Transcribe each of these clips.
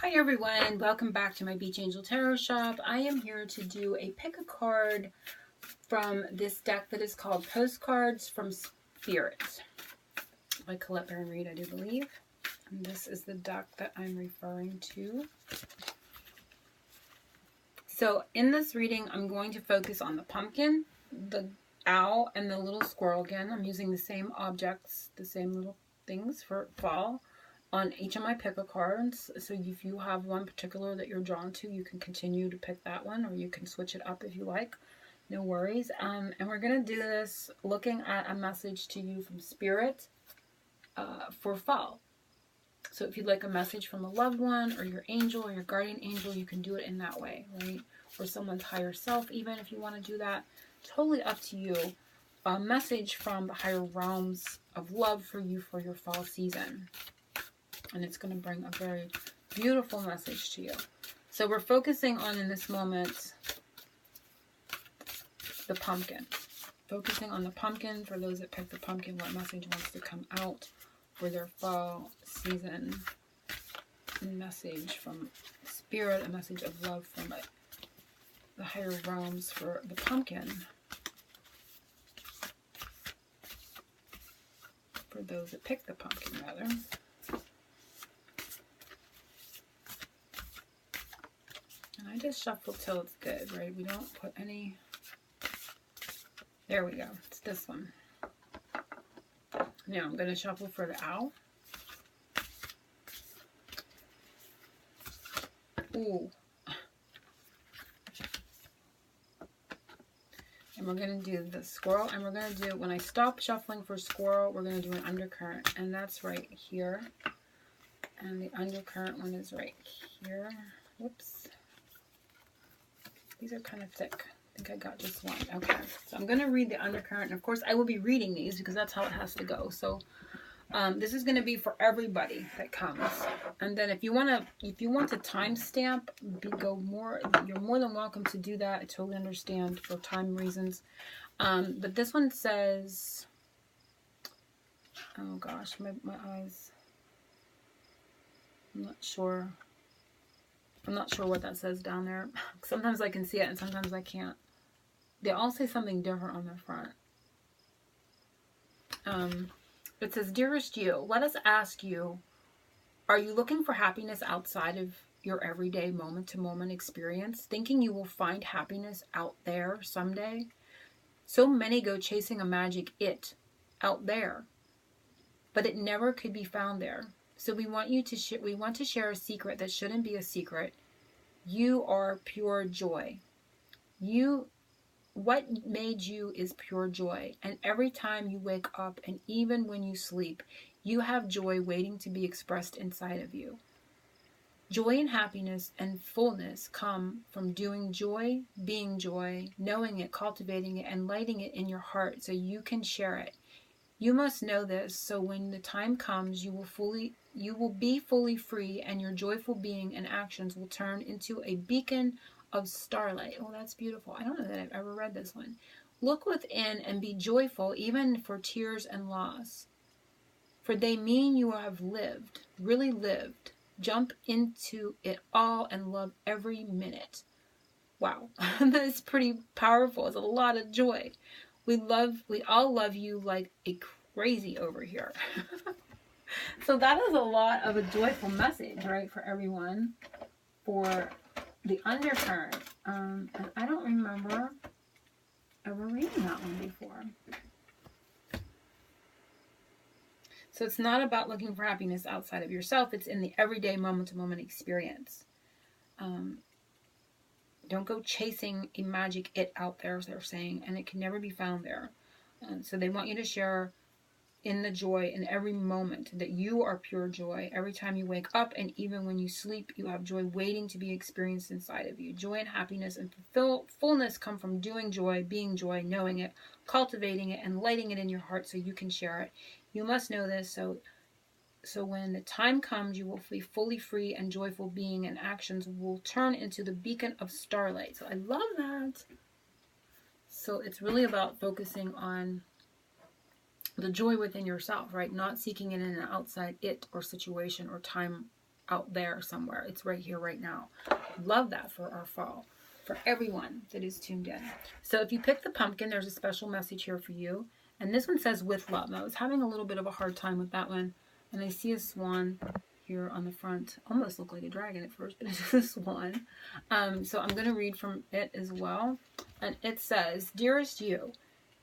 Hi everyone, welcome back to my Beach Angel Tarot shop. I am here to do a pick a card from this deck that is called Postcards from Spirit by Colette Baron Reed, I do believe. And this is the deck that I'm referring to. So in this reading, I'm going to focus on the pumpkin, the owl, and the little squirrel again. I'm using the same objects, the same little things for fall on each of my pick a cards. So if you have one particular that you're drawn to, you can continue to pick that one, or you can switch it up if you like. No worries. And we're going to do this looking at a message to you from Spirit for fall. So if you'd like a message from a loved one or your angel or your guardian angel, you can do it in that way, right? Or someone's higher self, even if you want to do that. Totally up to you. A message from the higher realms of love for you for your fall season. And it's going to bring a very beautiful message to you. So we're focusing on, in this moment, the pumpkin. Focusing on the pumpkin. For those that pick the pumpkin, what message wants to come out for their fall season. A message from Spirit, a message of love from the higher realms for the pumpkin. For those that pick the pumpkin, rather. And I just shuffle till it's good, right? We don't put any... There we go. It's this one. Now I'm going to shuffle for the owl. Ooh. And we're going to do the squirrel. And we're going to do, when I stop shuffling for squirrel, we're going to do an undercurrent. And that's right here. And the undercurrent one is right here. Whoops. These are kind of thick. I think I got just one. Okay, so I'm going to read the undercurrent. And of course, I will be reading these because that's how it has to go. So this is going to be for everybody that comes. And then if you want to timestamp, you're more than welcome to do that. I totally understand for time reasons. But this one says, oh gosh, my eyes. I'm not sure what that says down there. Sometimes I can see it and sometimes I can't. They all say something different on the front. It says, Dearest you, let us ask you, are you looking for happiness outside of your everyday moment-to-moment experience, thinking you will find happiness out there someday? So many go chasing a magic out there, but it never could be found there. So we want to share a secret that shouldn't be a secret. You are pure joy. What made you is pure joy. And every time you wake up and even when you sleep, you have joy waiting to be expressed inside of you. Joy and happiness and fullness come from doing joy, being joy, knowing it, cultivating it, and lighting it in your heart so you can share it. You must know this, so when the time comes, you will be fully free, and your joyful being and actions will turn into a beacon of starlight. Oh, that's beautiful. I don't know that I've ever read this one. Look within and be joyful, even for tears and loss, for they mean you have lived, really lived. Jump into it all and love every minute. Wow, that's pretty powerful. It's a lot of joy. We all love you like a crazy over here. So that is a lot of a joyful message, right, for everyone, for the undercurrent. And I don't remember ever reading that one before. So it's not about looking for happiness outside of yourself. It's in the everyday moment-to-moment experience. Don't go chasing a magic out there, as they're saying, and it can never be found there. So they want you to share in the joy in every moment, that you are pure joy. Every time you wake up and even when you sleep, you have joy waiting to be experienced inside of you. Joy and happiness and fullness come from doing joy, being joy, knowing it, cultivating it, and lighting it in your heart so you can share it. You must know this, so when the time comes, you will be fully free, and joyful being and actions will turn into the beacon of starlight. So I love that. So it's really about focusing on the joy within yourself, right? Not seeking it in an outside or situation or time out there somewhere. It's right here, right now. Love that for our fall, for everyone that is tuned in. So if you pick the pumpkin, there's a special message here for you. And this one says with love. Now, I was having a little bit of a hard time with that one. And I see a swan here on the front. Almost looked like a dragon at first, but it's a swan. So I'm going to read from it as well. And it says, Dearest you,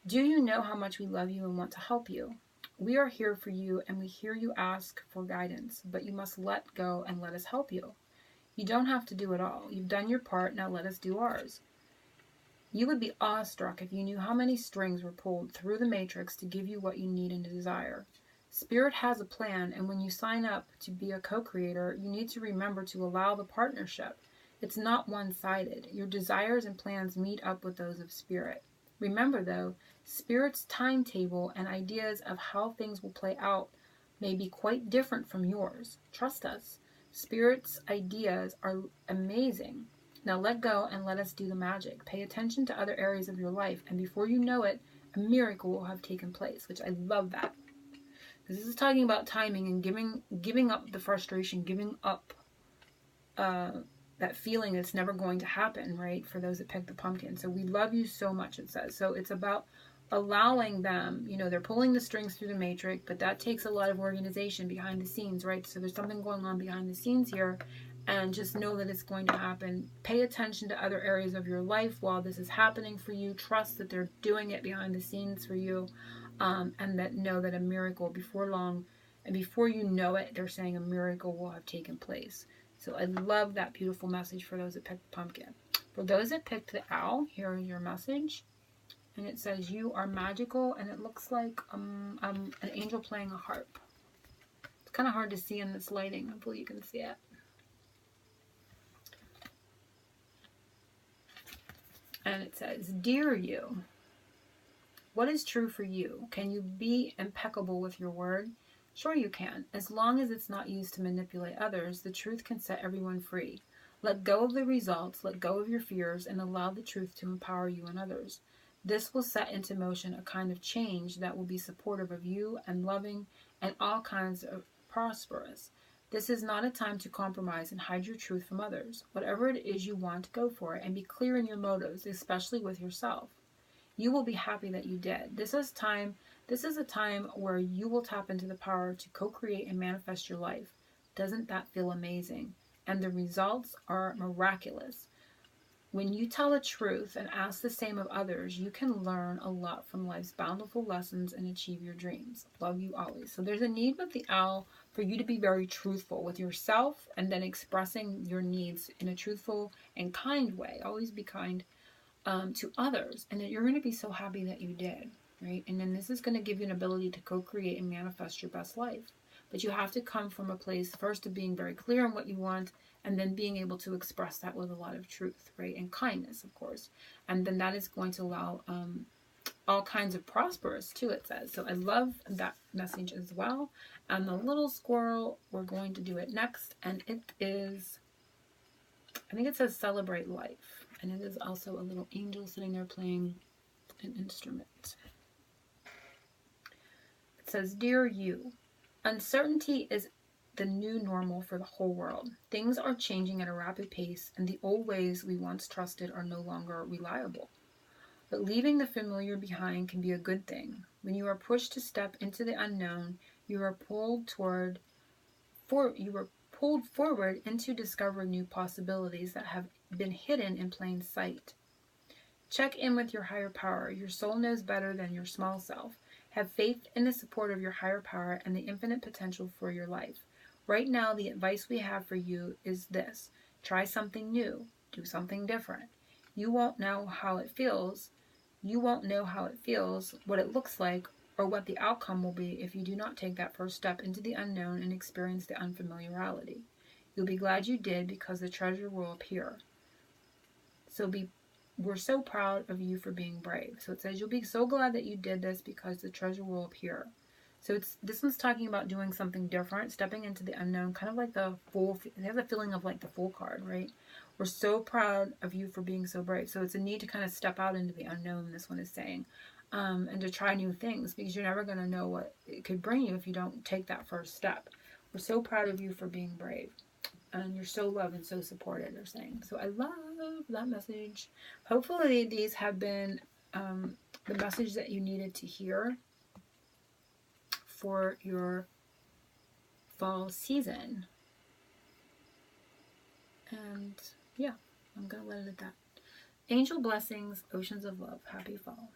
do you know how much we love you and want to help you? We are here for you and we hear you ask for guidance, but you must let go and let us help you. You don't have to do it all. You've done your part, now let us do ours. You would be awestruck if you knew how many strings were pulled through the matrix to give you what you need and desire. Spirit has a plan, and when you sign up to be a co-creator, you need to remember to allow the partnership. It's not one-sided. Your desires and plans meet up with those of Spirit. Remember, though, Spirit's timetable and ideas of how things will play out may be quite different from yours. Trust us. Spirit's ideas are amazing. Now let go and let us do the magic. Pay attention to other areas of your life, and before you know it, a miracle will have taken place, which I love that. This is talking about timing and giving up the frustration, giving up that feeling that's never going to happen, right? For those that pick the pumpkin. So we love you so much, it says. So it's about allowing them, they're pulling the strings through the matrix, but that takes a lot of organization behind the scenes, right? So there's something going on behind the scenes here, and just know that it's going to happen. Pay attention to other areas of your life while this is happening for you. Trust that they're doing it behind the scenes for you, and that know that a miracle before long, and before you know it, they're saying a miracle will have taken place. So I love that beautiful message for those that picked the pumpkin. For those that picked the owl, here is your message. And it says, you are magical, and it looks like an angel playing a harp. It's kind of hard to see in this lighting. Hopefully you can see it. And it says, Dear you, what is true for you? Can you be impeccable with your word? Sure you can. As long as it's not used to manipulate others, the truth can set everyone free. Let go of the results, let go of your fears, and allow the truth to empower you and others. This will set into motion a kind of change that will be supportive of you and loving and all kinds of prosperous. This is not a time to compromise and hide your truth from others. Whatever it is you want, go for it and be clear in your motives, especially with yourself. You will be happy that you did. This is a time where you will tap into the power to co-create and manifest your life. Doesn't that feel amazing? And the results are miraculous. When you tell the truth and ask the same of others, you can learn a lot from life's bountiful lessons and achieve your dreams. Love you always. So there's a need with the owl for you to be very truthful with yourself and then expressing your needs in a truthful and kind way. Always be kind to others, and then you're going to be so happy that you did, right? And then this is going to give you an ability to co-create and manifest your best life. But you have to come from a place first of being very clear on what you want, and then being able to express that with a lot of truth, right? And kindness, of course. And then that is going to allow all kinds of prosperous too, it says. So I love that message as well. And the little squirrel, we're going to do it next, and it is, I think it says celebrate life. And it is also a little angel sitting there playing an instrument. It says, Dear you, uncertainty is the new normal for the whole world. Things are changing at a rapid pace, and the old ways we once trusted are no longer reliable. But leaving the familiar behind can be a good thing. When you are pushed to step into the unknown, you are pulled forward into discovering new possibilities that have been hidden in plain sight. Check in with your higher power. Your soul knows better than your small self. Have faith in the support of your higher power and the infinite potential for your life. Right now, the advice we have for you is this. Try something new. Do something different. You won't know how it feels. What it looks like, or what the outcome will be if you do not take that first step into the unknown and experience the unfamiliarity. You'll be glad you did, because the treasure will appear. We're so proud of you for being brave. So it says you'll be so glad that you did this, because the treasure will appear. So this one's talking about doing something different, stepping into the unknown, kind of like it has a feeling of like the Fool card, right? We're so proud of you for being so brave. So it's a need to kind of step out into the unknown, this one is saying, and to try new things, because you're never going to know what it could bring you if you don't take that first step. We're so proud of you for being brave. and you're so loved and so supported, they're saying. So I love that message. Hopefully these have been the message that you needed to hear for your fall season. And yeah, I'm going to let it at that. Angel blessings, oceans of love. Happy fall.